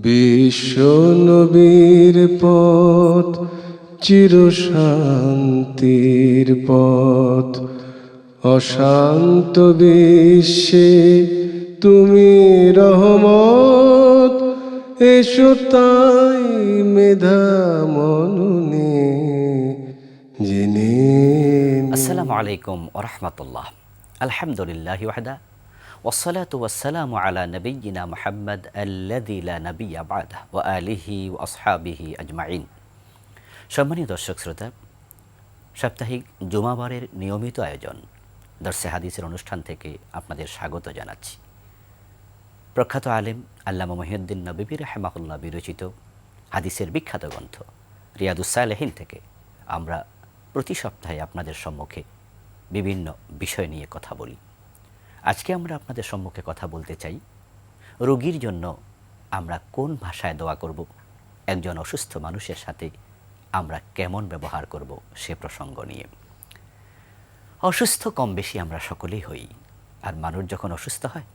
বিশ্ব নবীর পথ চিরশান্তির পথ, অশান্ত বিশ্বে তুমি রহমত। এসো তাই মেধা মননে জেনে। আসসালামু আলাইকুম ওয়া রাহমাতুল্লাহ। আলহামদুলিল্লাহি ওয়াহদা ওয়াসসালাতু ওয়াসসালামু আলা নাবিয়্যিনা মুহাম্মদ আল্লাযী লা নাবিয়্যা বা'দাহু ওয়া আলিহি ওয়া আসহাবিহি আজমাইন। সম্মানিত দর্শক শ্রোতা, সাপ্তাহিক জুমাবারের নিয়মিত আয়োজন দরসে হাদিসের অনুষ্ঠান থেকে আপনাদের স্বাগত জানাচ্ছি। প্রখ্যাত আলেম আল্লামা মুহিউদ্দিন নববী রাহিমাহুল্লাহ বিরচিত হাদিসের বিখ্যাত গ্রন্থ রিয়াদুস সালেহিন থেকে আমরা প্রতি সপ্তাহে আপনাদের সম্মুখে বিভিন্ন বিষয় নিয়ে কথা বলি। আজকে আমরা আপনাদের সম্মুখে কথা বলতে চাই রোগীর জন্য আমরা কোন ভাষায় দোয়া করব, একজন অসুস্থ মানুষের সাথে আমরা কেমন ব্যবহার করব সে প্রসঙ্গ নিয়ে। অসুস্থ কম বেশি আমরা সকলেই হই, আর মানুষ যখন অসুস্থ হয়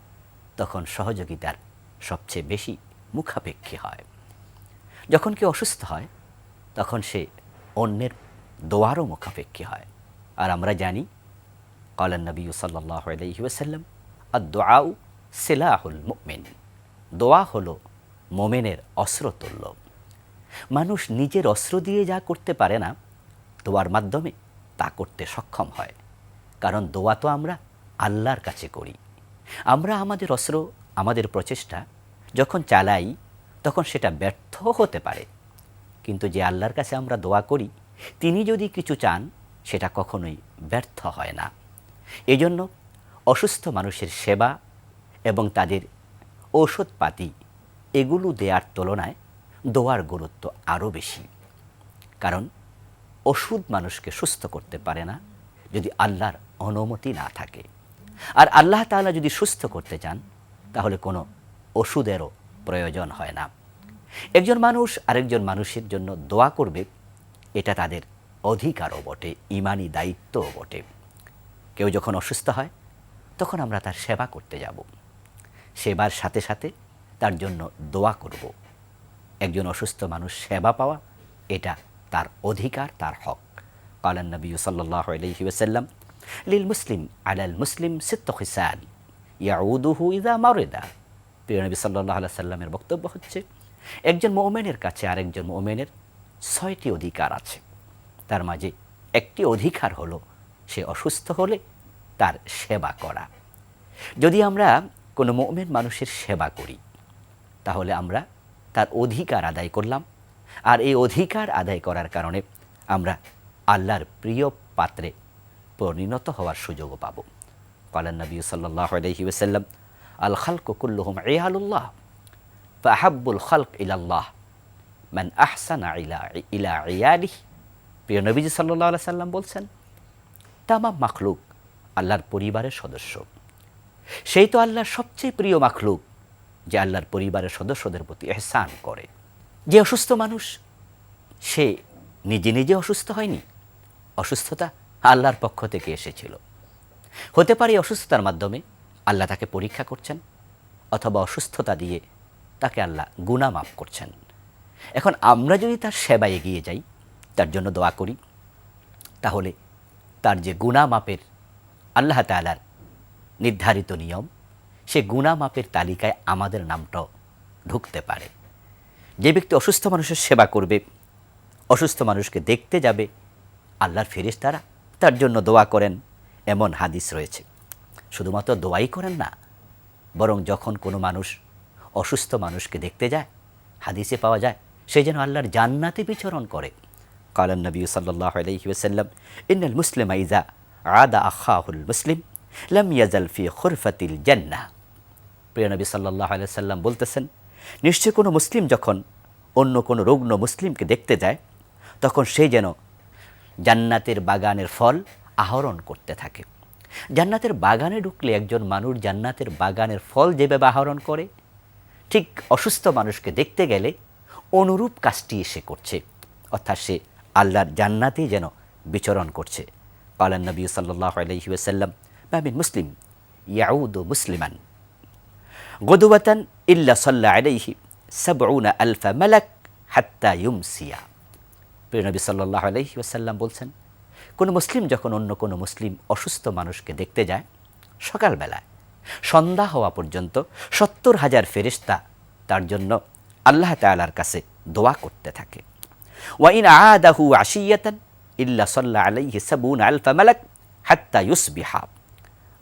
তখন সহযোগিতার সবচেয়ে বেশি মুখাপেক্ষী হয়। যখন কেউ অসুস্থ হয় তখন সে অন্যের দোয়ারও মুখাপেক্ষী হয়। আর আমরা জানি ক্বালান নবী সাল্লাল্লাহু আলাইহি ওয়াসাল্লাম আদ-দুআউ সিলাহুল মুমিন, দোয়া হলো মোমেনের অস্ত্রতুল্য। মানুষ নিজের অস্ত্র দিয়ে যা করতে পারে না, দোয়ার মাধ্যমে তা করতে সক্ষম হয়। কারণ দোয়া তো আমরা আল্লাহর কাছে করি। আমরা আমাদের অস্ত্র, আমাদের প্রচেষ্টা যখন চালাই তখন সেটা ব্যর্থ হতে পারে, কিন্তু যে আল্লাহর কাছে আমরা দোয়া করি তিনি যদি কিছু চান সেটা কখনোই ব্যর্থ হয় না। এজন্য অসুস্থ মানুষের সেবা এবং তাদের ঔষধপাতি এগুলো দেওয়ার তুলনায় দোয়ার গুরুত্ব আরও বেশি। কারণ ওষুধ মানুষকে সুস্থ করতে পারে না যদি আল্লাহর অনুমতি না থাকে। আর আল্লাহ তাআলা যদি সুস্থ করতে চান তাহলে কোনো ওষুধেরও প্রয়োজন হয় না। একজন মানুষ আরেকজন মানুষের জন্য দোয়া করবে, এটা তাদের অধিকারও বটে, ঈমানি দায়িত্বও বটে। কেউ যখন অসুস্থ হয় তখন আমরা তার সেবা করতে যাব, সেবার সাথে সাথে তার জন্য দোয়া করব। একজন অসুস্থ মানুষ সেবা পাওয়া এটা তার অধিকার, তার হক। ক্বালান নবী সাল্লাল্লাহু আলাইহি ওয়াসাল্লাম লিল মুসলিম আলাল মুসলিম সিত্তু খিসাল ইয়াউদুহু ইযা মারিদা। প্রিয় নবী সাল্লাল্লাহু আলাইহি সাল্লামের বক্তব্য হচ্ছে, একজন মুমিনের কাছে আরেকজন মুমিনের 6টি অধিকার আছে। তার মাঝে একটি অধিকার হলো সে অসুস্থ হলে তার সেবা করা। যদি আমরা কোনো মুমিন মানুষের সেবা করি তাহলে আমরা তার অধিকার আদায় করলাম, আর এই অধিকার আদায় করার কারণে আমরা আল্লাহর প্রিয় পাত্রে পরিণত হওয়ার সুযোগও পাব। ক্বালান নবী সাল্লাল্লাহু আলাইহি ওয়াসাল্লাম আল খালকু কুল্লুহুম ইয়ালুল্লাহ ফাহাব্বুল খালক ইলাল্লাহ মান আহসানা ইলা ইয়ালিহি। প্রিয় নবীজি সাল্লাল্লাহু আলাইহি সাল্লাম বলছেন, তামাম মাখলুক আল্লাহর পরিবারের সদস্য। সেই তো আল্লাহর সবচেয়ে প্রিয় মাখলুক যে আল্লাহর পরিবারের সদস্যদের প্রতি ইহসান করে। যে অসুস্থ মানুষ সে নিজে নিজে অসুস্থ হয়নি, অসুস্থতা আল্লাহর পক্ষ থেকে এসেছিল। হতে পারে অসুস্থতার মাধ্যমে আল্লাহ তাকে পরীক্ষা করছেন, অথবা অসুস্থতা দিয়ে তাকে আল্লাহ গুনাহ মাফ করছেন। এখন আমরা যদি তার সেবায় এগিয়ে যাই, তার জন্য দোয়া করি, তাহলে তার যে গুনাহ মাপের আল্লাহ তাআলার নির্ধারিত নিয়ম, সে গুনাহ মাপের তালিকায় আমাদের নামটাও ঢুকতে পারে। যে ব্যক্তি অসুস্থ মানুষের সেবা করবে, অসুস্থ মানুষকে দেখতে যাবে, আল্লাহর ফেরেশতারা তার জন্য দোয়া করেন, এমন হাদিস রয়েছে। শুধুমাত্র দোয়াই করেন না, বরং যখন কোনো মানুষ অসুস্থ মানুষকে দেখতে যায়, হাদিসে পাওয়া যায় সে যেন আল্লাহর জান্নাতে বিচরণ করে। ক্বালান নবী সাল্লাল্লাহু আলাইহি ওয়াসাল্লাম ইন্নাল মুসলিমা ইযা আদা আখাহুল মুসলিম লাম ইয়াজাল ফি খুরফাতিল জান্নাহ। প্রিয় নবী সাল্লাল্লাহু আলাইহি ওয়াসাল্লাম বলতেছেন, নিশ্চয় কোনো মুসলিম যখন অন্য কোনো রুগ্ন মুসলিমকে দেখতে যায় তখন সে যেন জান্নাতের বাগানের ফল আহরণ করতে থাকে। জান্নাতের বাগানে ঢুকলে একজন মানুষ জান্নাতের বাগানের ফল যেভাবে আহরণ করে, ঠিক অসুস্থ মানুষকে দেখতে গেলে অনুরূপ কাজটি সে করছে, অর্থাৎ সে আল্লাহর জান্নাতেই যেন বিচরণ করছে। ক্বালান নবী সাল্লাল্লাহু আলাইহি ওয়াসাল্লাম মা মিন মুসলিম ইয়াউদু মুসলিমান গুদওয়াতান ইল্লা সাল্লা আলাইহি সাবউনা আলফা মালাক হাত্তা ইউমসিয়া। প্রিয় নবী সাল্লাল্লাহু আলাইহি ওয়াসাল্লাম বলছেন, কোনো মুসলিম যখন অন্য কোনো মুসলিম অসুস্থ মানুষকে দেখতে যায়, সকালবেলায় সন্ধ্যা হওয়া পর্যন্ত ৭০,০০০ ফেরেশতা তার জন্য আল্লাহ তাআলার কাছে দোয়া করতে থাকে। ওয়া ইন আদাহু আশিয়াতান ইল্লা সাল্লা আলাইহি সাবউনা আলফা মালাক হাত্তা ইউসবিহা।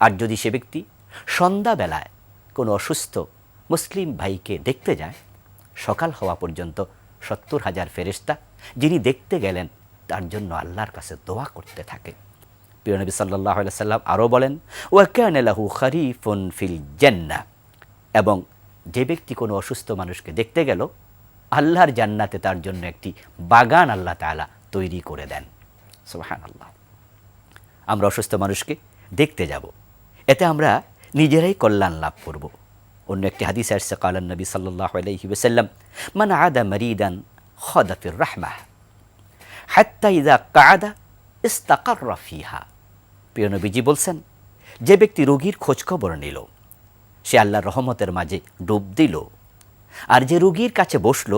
আর যদি সে ব্যক্তি সন্ধ্যাবেলায় কোনো অসুস্থ মুসলিম ভাইকে দেখতে যায়, সকাল হওয়া পর্যন্ত ৭০,০০০ ফেরেশতা যিনি দেখতে গেলেন তার জন্য আল্লাহর কাছে দোয়া করতে থাকে। প্রিয় নবী সাল্লাল্লাহু আলাইহি সাল্লাম আরও বলেন, ওয়া কানা লাহু খারিফুন ফিল জান্নাহ। এবং যে ব্যক্তি কোনো অসুস্থ মানুষকে দেখতে গেল, আল্লাহর জান্নাতে তার জন্য একটি বাগান আল্লাহ তাআলা তৈরি করে দেন। সুবহানাল্লাহ। আমরা অসুস্থ মানুষকে দেখতে যাব, এতে আমরা নিজেরাই কল্যাণ লাভ করব। অন্য একটি হাদিসে আসছে, কালান নবী সাল্লাল্লাহু আলাইহি ওয়াসাল্লাম, মান আদা মারিদান খাদা ফির রাহমাহ হাত্তা ইযা কাআদা ইস্তাকাররা ফিহা। প্রিয় নবীজি বলছেন, যে ব্যক্তি রোগীর খোঁজখবর নিল, সে আল্লাহর রহমতের মাঝে ডুব দিল। আর যে রোগীর কাছে বসল,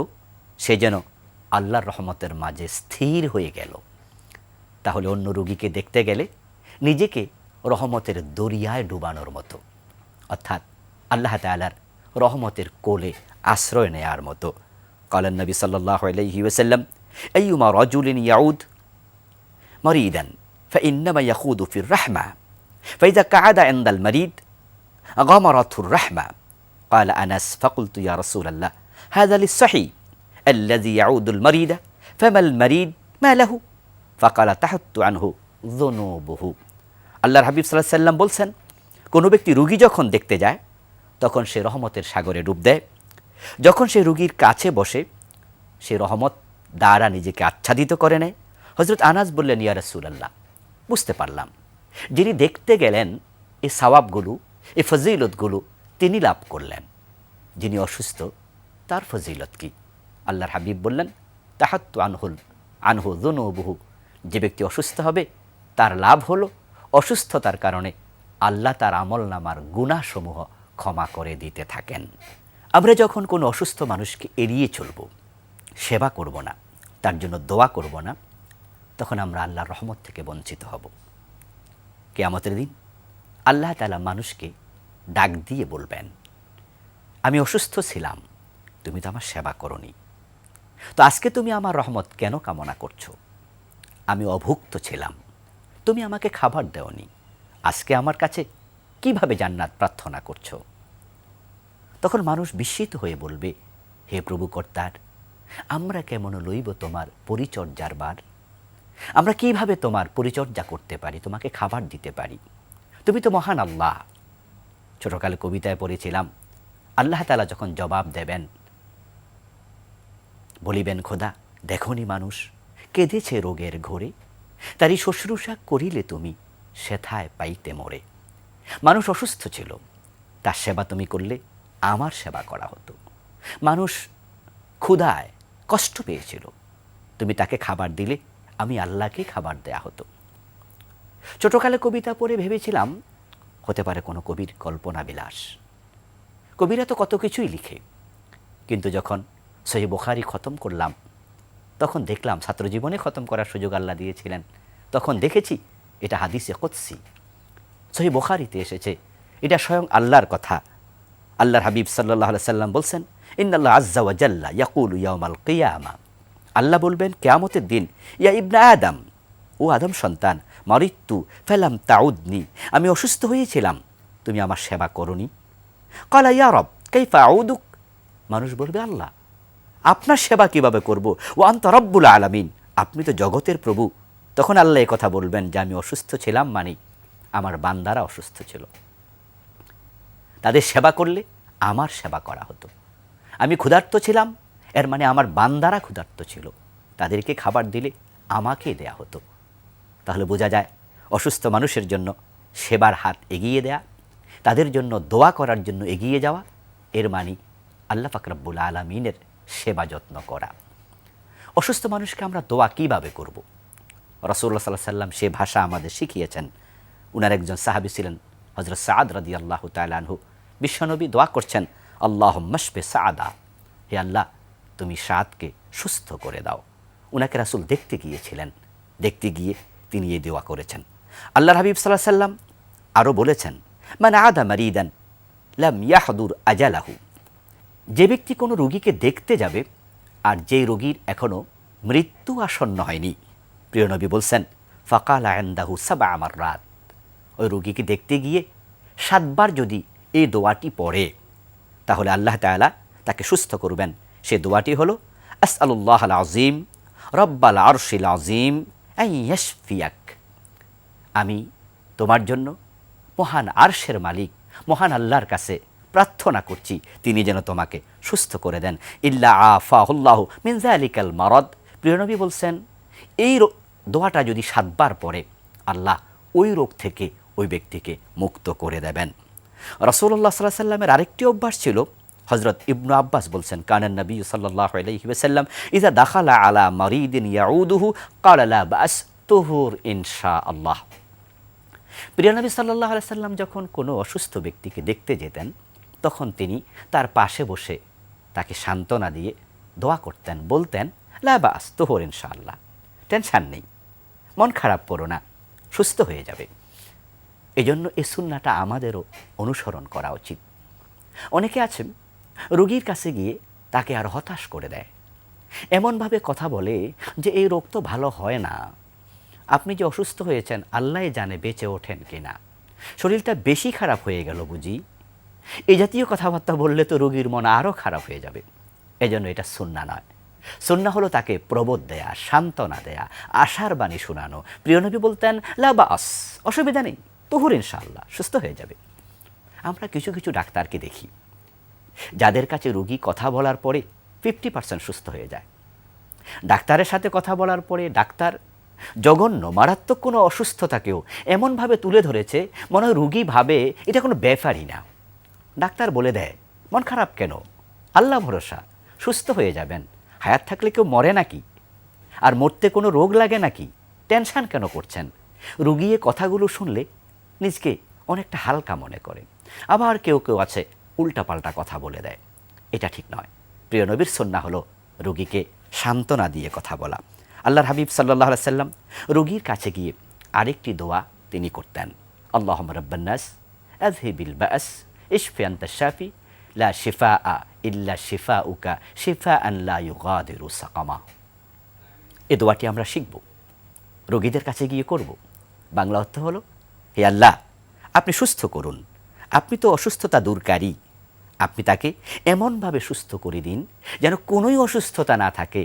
সে যেন আল্লাহর রহমতের মাঝে স্থির হয়ে গেল। তাহলে অন্য রোগীকে দেখতে গেলে নিজেকে রহমতের দরিয়ায় ডুবানোর মতো, অর্থাৎ আল্লাহ তাআলার রহমতের কোলে আশ্রয় নেয়ার মতো। কালান নবী সাল্লাল্লাহু আলাইহি ওয়াসাল্লাম, আইয়ুমা রাজুলিন ইয়াউদ মারিদান ফাইন্নামা ইয়াখুদু ফির রাহমা ফাইযা কাআদা ইনদাল মারিদ গামারাতুর রাহমা। قال أنس فقلت يا رسول الله هذا للصحي الذي يعود المريض فما المريض ما له فقال تحت عنه ذنوبه। আল্লাহর হাবিব সাল্লাল্লাহু আলাইহি ওয়াসাল্লাম বলছেন, কোনো ব্যক্তি রোগী যখন দেখতে যায়, তখন সে রহমতের সাগরে ডুব দেয়। যখন সে রোগীর কাছে বসে, সে রহমত দ্বারা নিজেকে আচ্ছাদিত করে নেয়। হযরত আনাস বললেন, ইয়া রাসূলুল্লাহ, বুঝতে পারলাম যিনি দেখতে গেলেন এই সওয়াবগুলো, এই ফজিলতগুলো তিনি লাভ করলেন। যিনি অসুস্থ তার ফজিলত কি? আল্লাহর হাবিব বললেন, তাহাত্তু আনহু যুনুবুহু। যে ব্যক্তি অসুস্থ হবে তার লাভ হলো অসুস্থতার কারণে আল্লাহ তার আমলনামার গুনাহসমূহ ক্ষমা করে দিতে থাকেন। আমরা যখন কোনো অসুস্থ মানুষকে এড়িয়ে চলব, সেবা করব না, তার জন্য দোয়া করব না, তখন আমরা আল্লাহর রহমত থেকে বঞ্চিত হব। কিয়ামতের দিন আল্লাহ তাআলা মানুষকে ডাক দিয়ে বলবেন, আমি অসুস্থ ছিলাম, তুমি তো আমার সেবা করনি, তো আজকে তুমি আমার রহমত কেন কামনা করছো? আমি অভুক্ত ছিলাম, তুমি আমাকে খাবার দেওনি, আজকে আমার কাছে কিভাবে জান্নাত প্রার্থনা করছো? তখন মানুষ বিস্মিত হয়ে বলবে, হে প্রভু কর্তার, আমরা কেমন লইব তোমার পরিচর্যার বার? আমরা কিভাবে তোমার পরিচর্যা করতে পারি, তোমাকে খাবার দিতে পারি? তুমি তো মহান আল্লাহ। ছোটকালে কবিতায় পড়েছিলাম, আল্লাহ তাআলা যখন জবাব দেবেন, বলিবেন, খোদা দেখনি মানুষ কেঁদেছে রোগের ঘোরে, তারই শুশ্রূষা করিলে তুমি সেথায় পাইতে মোরে। মানুষ অসুস্থ ছিল, তার সেবা তুমি করলে আমার সেবা করা হতো। মানুষ ক্ষুধায় কষ্ট পেয়েছিল, তুমি তাকে খাবার দিলে আমি আল্লাহকে খাবার দেয়া হতো। ছোটকালে কবিতা পড়ে ভেবেছিলাম, হতে পারে কোনো কবির কল্পনা বিলাস। কবিরা তো কত কিছুই লিখে, কিন্তু যখন সহিহ বুখারী খতম করলাম, তখন দেখলাম, ছাত্রজীবনে খতম করার সুযোগ আল্লাহ দিয়েছিলেন, তখন দেখেছি এটা হাদিসে কুদসি, সহিহ বুখারীতে এসেছে, এটা স্বয়ং আল্লাহর কথা। আল্লাহর হাবিব সাল্লাল্লাহু আলাইহি সাল্লাম বলছেন, ইন্নাল্লাহ আযজা ওয়া জাল্লা ইয়াকুলু ইয়াউমাল কিয়ামা। আল্লাহ বলবেন কিয়ামতের দিন, ইয়া ইবনা আদম, ও আদম সন্তান, মারিতু ফালাম তাউদনি, আমি অসুস্থ হয়েছিলাম, তুমি আমার সেবা করনি। ক্বালা ইয়া রব কাইফা আউদুক। মানুষ বলবে, আল্লাহ আপনার সেবা কিভাবে করব? ও আনতা রব্বুল আলামিন, আপনি তো জগতের প্রভু। তখন আল্লাহ এই কথা বলবেন যে আমি অসুস্থ ছিলাম, মানে আমার বান্দারা অসুস্থ ছিল, তাদের সেবা করলে আমার সেবা করা হতো। আমি ক্ষুধার্ত ছিলাম, এর মানে আমার বান্দারা ক্ষুধার্ত ছিল, তাদেরকে খাবার দিলে আমাকে দেয়া হতো। তাহলে বোঝা যায় অসুস্থ মানুষের জন্য সেবার হাত এগিয়ে দেয়া, তাদের জন্য দোয়া করার জন্য এগিয়ে যাওয়া, এর মানে আল্লাহ পাক রব্বুল আলামিনের সেবা যত্ন করা। অসুস্থ মানুষকে আমরা দোয়া কিভাবে করব? রাসূলুল্লাহ সাল্লাল্লাহু আলাইহি সাল্লাম সে ভাষা আমাদের শিখিয়েছেন। উনার একজন সাহাবী ছিলেন হযরত সাদ রাদিয়াল্লাহু তাআলা আনহু। বিশ্বনবী দোয়া করছেন, আল্লাহুম্মা শফি সাআদা হে আল্লাহ, তুমি সাদকে সুস্থ করে দাও। উনাকে রাসূল দেখতে গিয়েছিলেন, দেখতে গিয়ে তিনি এই দোয়া করেছেন। আল্লাহর হাবিব সাল্লাল্লাহু আলাইহি সাল্লাম আরও বলেছেন, মান আদা মারিদান লাম ইয়াহদুর আজালাহু। যে ব্যক্তি কোনো রোগীকে দেখতে যাবে আর যেই রোগীর এখনও মৃত্যু আসন্ন হয়নি, প্রিয় নবী বলছেন, ফাকালা ইনদাহু সাবআ মাররাত, ওই রোগীকে দেখতে গিয়ে 7 বার যদি এই দোয়াটি পড়ে তাহলে আল্লাহ তাআলা তাকে সুস্থ করবেন। সে দোয়াটি হলো, আসআলুল্লাহ আল আযীম রব্বাল আরশিল আযীম আন ইয়াশফিয়াক। আমি তোমার জন্য মহান আরশের মালিক মহান আল্লাহর কাছে প্রার্থনা করছি তিনি যেন তোমাকে সুস্থ করে দেন। ইল্লা আফাহুল্লাহু মিন যালিকাল মারাদ। প্রিয় নবী বলছেন, এই দোয়াটা যদি 7 বার পড়ে আল্লাহ ওই রোগ থেকে ওই ব্যক্তিকে মুক্ত করে দেবেন। রাসূলুল্লাহ সাল্লাল্লাহু আলাইহি ওয়াসাল্লামের আরেকটি অভ্যাস ছিল, হযরত ইবনু আব্বাস বলছেন, কানান নবী সাল্লাল্লাহু আলাইহি ওয়াসাল্লাম ইযা দাখালা আলা মারিদিন ইয়াউদুহু ক্বালা লা বাস তুহুর ইনশাআল্লাহ। প্রিয় নবী সাল্লাল্লাহু আলাইহি ওয়াসাল্লাম যখন কোনো অসুস্থ ব্যক্তিকে দেখতে যেতেন তখন তিনি তার পাশে বসে তাকে সান্ত্বনা দিয়ে দোয়া করতেন, বলতেন, লা বাস তুহুর ইনশাআল্লাহ, টেনশন নেই, মন খারাপ করো না, সুস্থ হয়ে যাবে। এজন্য এই সুন্নাহটা আমাদেরও অনুসরণ করা উচিত। অনেকে আছেন রোগীর কাছে গিয়ে তাকে আর হতাশ করে দেয়, এমনভাবে কথা বলে যে এই রোগ তো ভালো হয় না, আপনি যে অসুস্থ হয়েছেন আল্লাহই জানে বেঁচে ওঠেন কিনা, শরীরটা বেশি খারাপ হয়ে গেল বুঝি। এই জাতীয় কথাবার্তা বললে তো রোগীর মন আরও খারাপ হয়ে যাবে। এজন্য এটা সুন্নাহ নয়। সুন্নাহ হলো তাকে প্রবোধ দেয়া, সান্ত্বনা দেয়া, আশার বাণী শোনানো। প্রিয় নবী বলতেন, লা বাস, অসুবিধা নেই, তুহুর ইনশাআল্লাহ, সুস্থ হয়ে যাবে। আমরা কিছু কিছু ডাক্তারকে দেখি যাদের কাছে রোগী কথা বলার পরে 50% সুস্থ হয়ে যায়। ডাক্তারের সাথে কথা বলার পরে ডাক্তার জঘন্য মারাত্মক কোনো অসুস্থতাকেও এমনভাবে তুলে ধরেছে মনে হয় রোগী ভাবে এটা কোনো ব্যাপারই না। ডাক্তার বলে দেয়, মন খারাপ কেন, আল্লাহ ভরসা, সুস্থ হয়ে যাবেন। হায়াত থাকলে কেউ মরে নাকি? আর মরতে কোনো রোগ লাগে নাকি? টেনশন কেন করছেন? রোগী এ কথাগুলো শুনলে নিজকে অনেকটা হালকা মনে করে। আবার কেউ কেউ আছে উল্টাপাল্টা কথা বলে দেয়, এটা ঠিক নয়। প্রিয় নবীর সুন্নাহ হলো রোগীকে সান্ত্বনা দিয়ে কথা বলা। আল্লাহর হাবিব সাল্লাল্লাহু আলাইহি সাল্লাম রোগীর কাছে গিয়ে আরেকটি দোয়া তিনি করতেন, আল্লাহুম্মা রাব্বান নাস আযহিবিল বাস ইশফি আনতা শাফি লা শিফাআ ইল্লা শিফাউকা শিফাআন লা ইউগাদিরু সাকামা। এই দোয়াটি আমরা শিখব, রোগীদের কাছে গিয়ে করব। বাংলা অর্থ হলো, হে আল্লাহ, আপনি সুস্থ করুন, আপনি তো অসুস্থতা দূরকারী, আপনি তাকে এমনভাবে সুস্থ করে দিন যেন কোনোই অসুস্থতা না থাকে।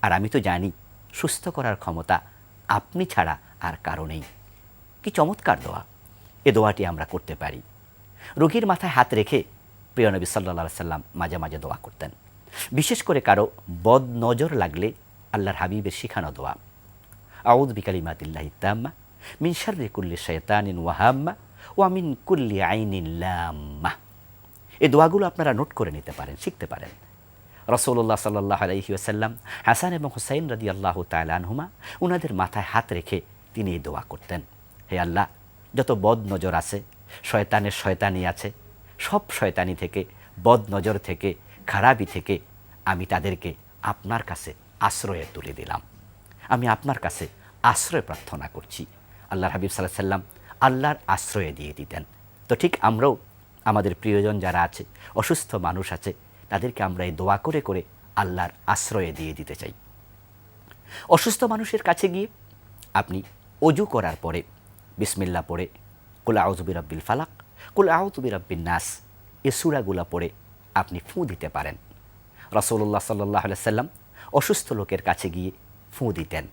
আর আমি তো জানি সুস্থ করার ক্ষমতা আপনি ছাড়া আর কারো নেই। কি চমৎকার দোয়া! এ দোয়াটি আমরা করতে পারি। রোগীর মাথায় হাত রেখে প্রিয় নবী সাল্লাল্লাহু আলাইহি সাল্লাম মাঝে মাঝে দোয়া করতেন। বিশেষ করে কারো বদ নজর লাগলে আল্লাহর হাবিবের শিখানো দোয়া, আউযু বিকালিমাতিল্লাহি তাম্মা মিন শাররি কুল্লি শাইতানিন ওয়া হাম্মা ওয়া মিন কুল্লি আইনিন লাম্মা। এই দোয়াগুলো আপনারা নোট করে নিতে পারেন, শিখতে পারেন। রাসূলুল্লাহ সাল্লাল্লাহু আলাইহি ওয়াসাল্লাম হাসান এবং হুসাইন রাদিয়াল্লাহু তাআলা আনহুমা ওনাদের মাথায় হাত রেখে তিনি এই দোয়া করতেন, হে আল্লাহ, যত বদ নজর আছে, শয়তানের শয়তানি আছে, সব শয়তানি থেকে, বদ নজর থেকে, খারাপি থেকে আমি তাদেরকে আপনার কাছে আশ্রয়ে তুলে দিলাম। আমি আপনার কাছে আশ্রয় প্রার্থনা করছি। আল্লাহর হাবিব সাল্লাল্লাহু আলাইহি ওয়াসাল্লাম আল্লাহর আশ্রয়ে দিয়ে দিতেন। তো ঠিক আমরাও আমাদের প্রিয়জন যারা আছে, অসুস্থ মানুষ আছে, তাদেরকে আমরা এই দোয়া করে করে আল্লাহর আশ্রয়ে দিয়ে দিতে চাই। অসুস্থ মানুষের কাছে গিয়ে আপনি অজু করার পরে বিসমিল্লাহ পড়ে কুল আউযু বিরাব্বিল ফালাক, কুল আউযু বিরাব্বিন নাস এই সূরাগুলো পড়ে আপনি ফুঁ দিতে পারেন। রাসূলুল্লাহ সাল্লাল্লাহু আলাইহি ওয়াসাল্লাম অসুস্থ লোকের কাছে গিয়ে ফুঁ দিতেন।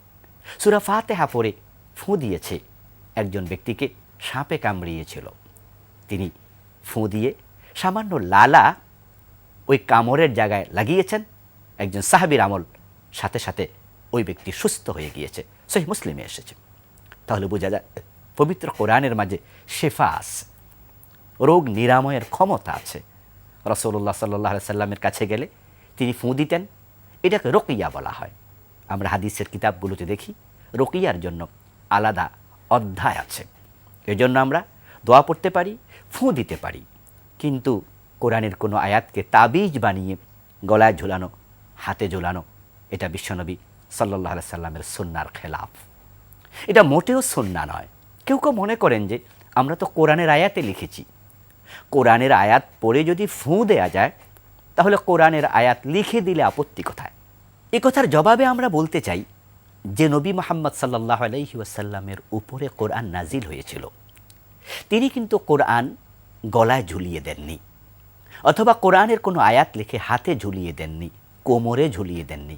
সূরা ফাতিহা পড়ে ফুঁ দিয়েছে একজন ব্যক্তিকে সাপে কামড়িয়েছিল, তিনি ফুঁ দিয়ে সামান্য লালা ওই কামড়ের জায়গায় লাগিয়েছেন, একজন সাহাবীর আমল, সাথে সাথে ওই ব্যক্তি সুস্থ হয়ে গিয়েছে। সহিহ মুসলিমে এসেছে। তাহলে বোঝা যায় পবিত্র কোরআনের মাঝে শিফা আছে, রোগ নিরাময়ের ক্ষমতা আছে। রাসূলুল্লাহ সাল্লাল্লাহু আলাইহি সাল্লামের কাছে গেলে তিনি ফুঁ দিতেন, এটাকে রুকিয়া বলা হয়। আমরা হাদিসের কিতাবগুলোতে দেখি রুকিয়ার জন্য আলাদা অধ্যায় আছে। এজন্য আমরা দোয়া পড়তে পারি, ফুঁ দিতে পারি, কিন্তু কোরআনের কোনো আয়াতকে তাবিজ বানিয়ে গলায় ঝুলানো, হাতে ঝুলানো, এটা বিশ্বনবী সাল্লাল্লাহু আলাইহি সাল্লামের সুন্নাহর খেলাফ। এটা মোটেও সুন্নাহ নয়। কেউ কেউ মনে করেন যে আমরা তো কোরআনের আয়াতে লিখেছি, কোরআনের আয়াত পড়ে যদি ফু দেয়া যায় তাহলে কোরআনের আয়াত লিখে দিলে আপত্তি কোথায়? এ কথার জবাবে আমরা বলতে চাই যে নবী মুহাম্মদ সাল্লাল্লাহু আলাইহি ওয়াসাল্লামের উপরে কোরআন নাজিল হয়েছিল, তিনি কিন্তু কোরআন গলায় ঝুলিয়ে দেননি, অথবা কোরআনের কোনো আয়াত লিখে হাতে ঝুলিয়ে দেননি, কোমরে ঝুলিয়ে দেননি,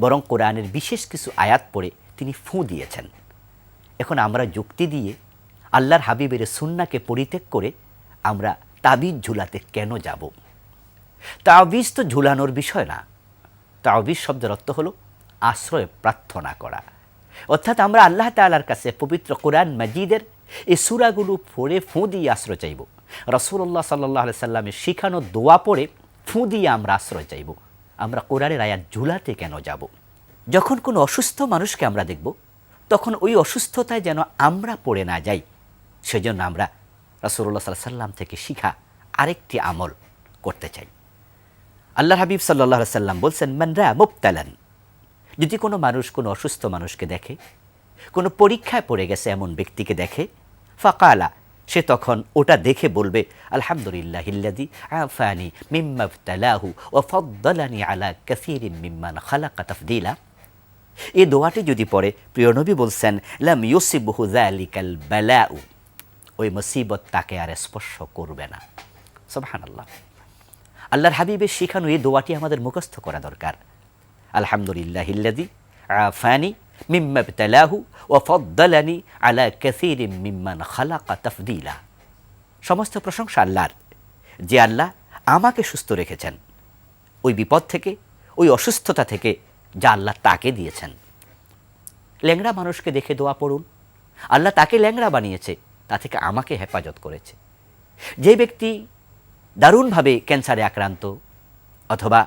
বরং কোরআনের বিশেষ কিছু আয়াত পড়ে তিনি ফু দিয়েছেন। এখন আমরা যুক্তি দিয়ে আল্লাহর হাবিবের সুন্নাহকে পরিত্যাগ করে আমরা তাবিজ ঝুলাতে কেন যাব? তাবিজ তো ঝুলানোর বিষয় না। তাবিজ শব্দের অর্থ হলো আশ্রয় প্রার্থনা করা, অর্থাৎ আমরা আল্লাহ তাআলার কাছে পবিত্র কোরআন মাজিদের এই সূরাগুলো পড়ে ফু দিয়ে আশ্রয় চাইব। রাসূলুল্লাহ সাল্লাল্লাহু আলাইহি সাল্লামের শিখানো দোয়া পড়ে ফু দিয়ে আমরা আশ্রয় চাইব। আমরা কোরআনের আয়াত ঝুলাতে কেন যাব? যখন কোনো অসুস্থ মানুষকে আমরা দেখব, তখন ওই অসুস্থতায় যেন আমরা পড়ে না যাই, সেজন্য আমরা রাসূলুল্লাহ সাল্লাল্লাহু আলাইহি সাল্লাম থেকে শিখা আরেকটি আমল করতে চাই। আল্লাহর হাবিব সাল্লাল্লাহু আলাইহি সাল্লাম বলছেন, মান রা মুবতালান, যদি কোনো মানুষ কোনো অসুস্থ মানুষকে দেখে, কোনো পরীক্ষায় পড়ে গেছে এমন ব্যক্তিকে দেখে, ফাকালা, সে তখন ওটা দেখে বলবে, আলহামদুলিল্লাহিল্লাযী আফানি মিম্মা ইবতালাহু ওয়া ফাদ্দালানি আলা কাসীরিন মিম্মান খালাকা তাফদীলা। এই দোয়াটি যদি পড়ে, প্রিয় নবী বলছেন, লাম ইউসিবহু যালিকাল বালাউ, ওই মুসিবত তাকে আর স্পর্শ করবে না। সুবহানাল্লাহ। আল্লাহর হাবিবের শিখানো এই দোয়াটি আমাদের মুখস্থ করা দরকার। আলহামদুলিল্লাহিল্লাযী আফানি মিম্মা ইবতালাহু ওয়া ফাদ্দালানি আলা কাসীরিন মিম্মান খালাকা তাফদীলা। সমস্ত প্রশংসা আল্লাহর, যে আল্লাহ আমাকে সুস্থ রেখেছেন ওই বিপদ থেকে, ওই অসুস্থতা থেকে যা আল্লাহ তাকে দিয়েছেন। ল্যাংড়া মানুষকে দেখে দোয়া পড়ুন, আল্লাহ তাকে ল্যাংড়া বানিয়েছে, তা থেকে আমাকে হেফাজত করেছে। যে ব্যক্তি দারুণভাবে ক্যান্সারে আক্রান্ত অথবা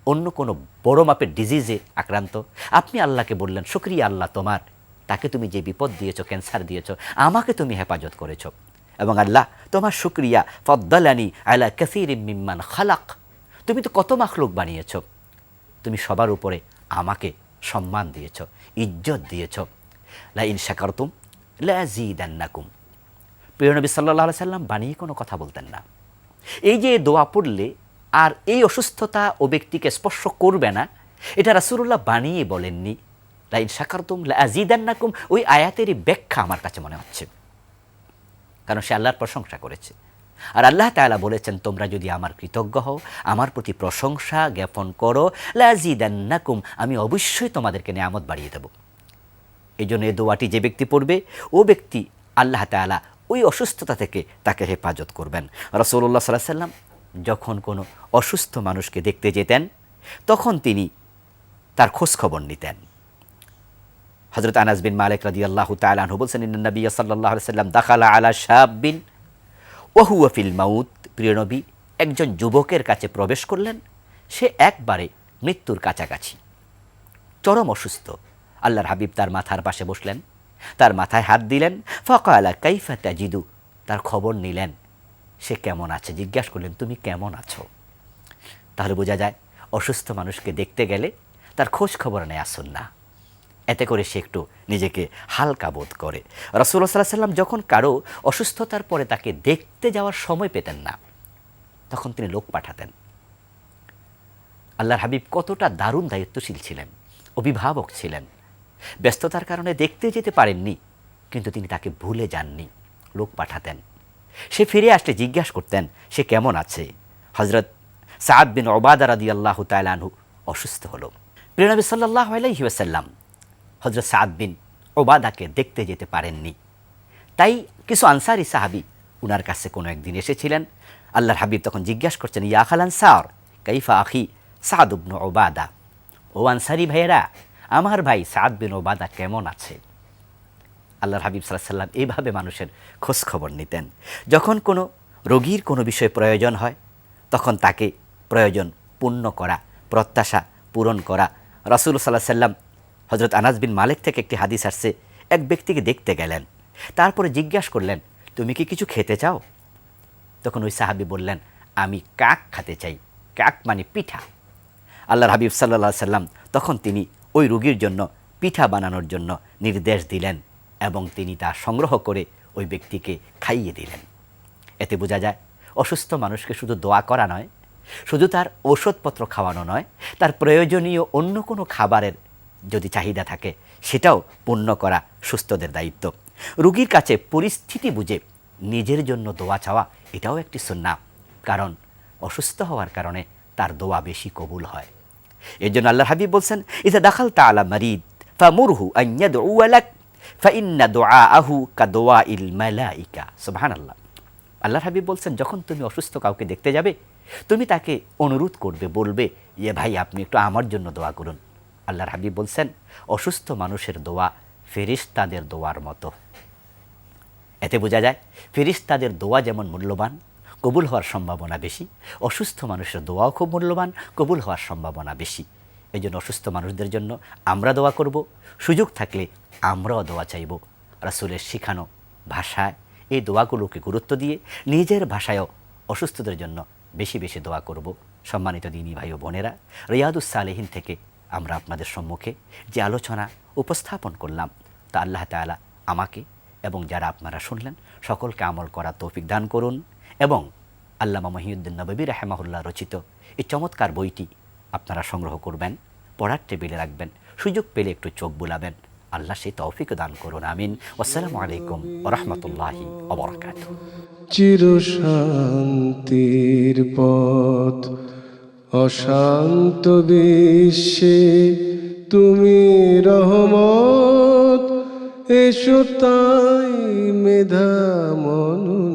অন্য কোনো বড় মাপের ডিজিজে আক্রান্ত, আপনি আল্লাহকে বললেন, শুকরিয়া আল্লাহ তোমার, তাকে তুমি যে বিপদ দিয়েছো, ক্যান্সার দিয়েছো, আমাকে তুমি হেফাজত করেছো। এবং আল্লাহ তোমার শুকরিয়া, ফাদ্দালানি আলা কাসীরিন মিম্মান খালাক, তুমি তো কত মাখলুক বানিয়েছো, তুমি সবার উপরে আমাকে সম্মান দিয়েছো, ইজ্জত দিয়েছো। লা ইন শাকারতুম লা আযীদান্নাকুম। প্রিয় নবী সাল্লাল্লাহু আলাইহি সাল্লাম বানিয়ে কোনো কথা বলতেন না। এই যে দোয়া পড়লে আর এই অসুস্থতা ও ব্যক্তিকে স্পর্শ করবে না, এটা রাসূলুল্লাহ বানিয়ে বলেননি। লা ইন শাকারতুম লা আযীদান্নাকুম, ওই আয়াতেরই ব্যাখ্যা আমার কাছে মনে হচ্ছে, কারণ সে আল্লাহর প্রশংসা করেছে। আর আল্লাহ তাআলা বলেছেন, তোমরা যদি আমার কৃতজ্ঞ হও, আমার প্রতি প্রশংসা জ্ঞাপন করো, লা আযীদান্নাকুম, আমি অবশ্যই তোমাদেরকে নিয়ামত বাড়িয়ে দেব। এই জন্য এই দোয়াটি যে ব্যক্তি পড়বে, ও ব্যক্তি আল্লাহ তাআলা ওই অসুস্থতা থেকে তাকে হেফাজত করবেন। রাসূলুল্লাহ সাল্লাল্লাহু আলাইহি সাল্লাম যখন কোনো অসুস্থ মানুষকে দেখতে যেতেন, তখন তিনি তার খোঁজ খবর নিতেন। হযরত আনাস বিন মালিক রাদিয়াল্লাহু তাআলা আনহু বলছেন, ইন্নান নবী সাল্লাল্লাহু আলাইহি সাল্লাম দাখালা আলা শাববিন ওয়া হুয়া ফিল মাউত, প্রিয় নবী একজন যুবকের কাছে প্রবেশ করলেন, সে একবারে মৃত্যুর কাছাকাছি, চরম অসুস্থ। আল্লাহর হাবিব তার মাথার পাশে বসলেন, তার মাথায় হাত দিলেন, ফাকালা কাইফা তাজিদু, তার খবর নিলেন, সে কেমন আছে, জিজ্ঞাসা করলেন, তুমি কেমন আছো? তাহলে বোঝা যায় অসুস্থ মানুষকে দেখতে গেলে তার খোঁজ খবর নেয়া সুন্নাহ। এতে করে সে একটু নিজেকে হালকা বোধ করে। রাসূলুল্লাহ সাল্লাল্লাহু আলাইহি সাল্লাম যখন কারো অসুস্থতার পরে তাকে দেখতে যাওয়ার সময় পেতেন না, তখন তিনি লোক পাঠাতেন। আল্লাহর হাবিব কতটা দারুণ দায়িত্বশীল ছিলেন, অভিভাবক ছিলেন। ব্যস্ততার কারণে দেখতে যেতে পারেননি, কিন্তু তিনি তাকে ভুলে যাননি, লোক পাঠাতেন। সে ফিরে আসলে জিজ্ঞাসা করতেন সে কেমন আছে। হযরত সাদ বিন উবাদা রাদিয়াল্লাহু তাআলা আনহু অসুস্থ হলো। প্রিয় নবী সাল্লাল্লাহু আলাইহি ওয়াসাল্লাম হযরত সাদ বিন উবাদাকে দেখতে যেতে পারেননি। তাই কিছু আনসারী সাহাবী উনার কাছে কোনো একদিন এসেছিলেন। আল্লাহর হাবিব তখন জিজ্ঞাসা করছেন, ইয়া আখাল আনসার কাইফা আখি সাদ ইবনে উবাদা, ও আনসারী ভাইয়েরা, আমার ভাই সাদ বিন উবাদা কেমন আছে? আল্লাহর হাবিব সাল্লাল্লাহু আলাইহি সাল্লাম এইভাবে মানুষের খোঁজ খবর নিতেন। যখন কোনো রোগীর কোনো বিষয়ে প্রয়োজন হয়, তখন তাকে প্রয়োজন পূর্ণ করা, প্রত্যাশা পূরণ করা। রাসূলুল্লাহ সাল্লাল্লাহু আলাইহি সাল্লাম হযরত আনাস বিন মালিক থেকে একটি হাদিস আসছে, এক ব্যক্তিকে দেখতে গেলেন, তারপরে জিজ্ঞাসা করলেন, তুমি কি কিছু খেতে চাও? তখন ওই সাহাবী বললেন, আমি কাক খেতে চাই। কাক মানে পিঠা। আল্লাহর হাবিব সাল্লাল্লাহু সাল্লাম তখন তিনি ওই রোগীর জন্য পিঠা বানানোর জন্য নির্দেশ দিলেন এবং তিনি তা সংগ্রহ করে ওই ব্যক্তিকে খাইয়ে দিলেন। এতে বোঝা যায় অসুস্থ মানুষকে শুধু দোয়া করা নয়, শুধু তার ঔষধপত্র খাওয়ানো নয়, তার প্রয়োজনীয় অন্য কোনো খাবারের যদি চাহিদা থাকে সেটাও পূর্ণ করা সুস্থদের দায়িত্ব। রোগীর কাছে পরিস্থিতি বুঝে নিজের জন্য দোয়া চাওয়া এটাও একটি সুন্নাহ, কারণ অসুস্থ হওয়ার কারণে তার দোয়া বেশি কবুল হয়। এর জন্য আল্লাহর হাবিব বলছেন, ইযা দাখালতা আলা মারিদ ফামুরহু আন ইয়াদউ লাক ফাইন্না দুআআহু কাদুআইল মালাইকা। সুবহানাল্লাহ। আল্লাহর হাবিব বলছেন, যখন তুমি অসুস্থ কাউকে দেখতে যাবে তুমি তাকে অনুরোধ করবে, বলবে, ইয়ে ভাই আপনি একটু আমার জন্য দোয়া করুন। আল্লাহর হাবিব বলছেন, অসুস্থ মানুষের দোয়া ফেরেশতাদের দোয়ার মতো। এতে বোঝা যায় ফেরেশতাদের দোয়া যেমন মূল্যবান, কবুল হওয়ার সম্ভাবনা বেশি, অসুস্থ মানুষের দোয়াও খুব মূল্যবান, কবুল হওয়ার সম্ভাবনা বেশি। এই জন্য অসুস্থ মানুষদের জন্য আমরা দোয়া করব, সুযোগ থাকলে আমরাও দোয়া চাইব। রাসূলের শিখানো ভাষায় এই দোয়াগুলোকে গুরুত্ব দিয়ে নিজের ভাষায়ও অসুস্থদের জন্য বেশি বেশি দোয়া করব। সম্মানিত দিনী ভাই ও বোনেরা, রিয়াদুস সালেহিন থেকে আমরা আপনাদের সম্মুখে যে আলোচনা উপস্থাপন করলাম তা আল্লাহ তাআলা আমাকে এবং যারা আপনারা শুনলেন সকলকে আমল করার তৌফিক দান করুন এবং আল্লামা মহিউদ্দিন নববী রাহিমাহুল্লাহ রচিত এই চমৎকার বইটি আপনারা সংগ্রহ করবেন, পড়ার টেবিলে রাখবেন, সুযোগ পেলে একটু চোখ বুলাবেন। আল্লাহ সেই তৌফিক দান করুন, আমিন। আসসালামু আলাইকুম ওয়া রাহমাতুল্লাহি ওয়া বারাকাতুহু। চিরশান্তির পথ অশান্ত বিশ্বে তুমি রহমত, এসো তাই মেধা মনু